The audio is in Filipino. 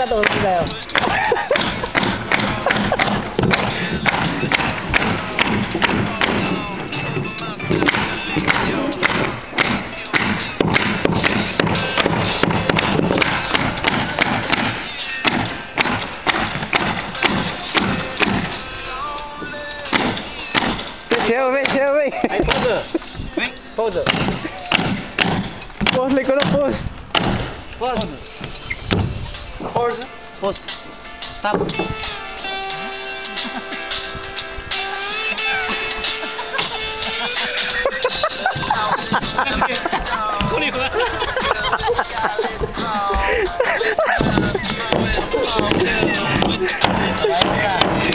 Magkatulog kayo. Siapa? Ay, pose. Pose. Pause, like na pause. Pose. Pose. Pose. Stop. Kunin ko.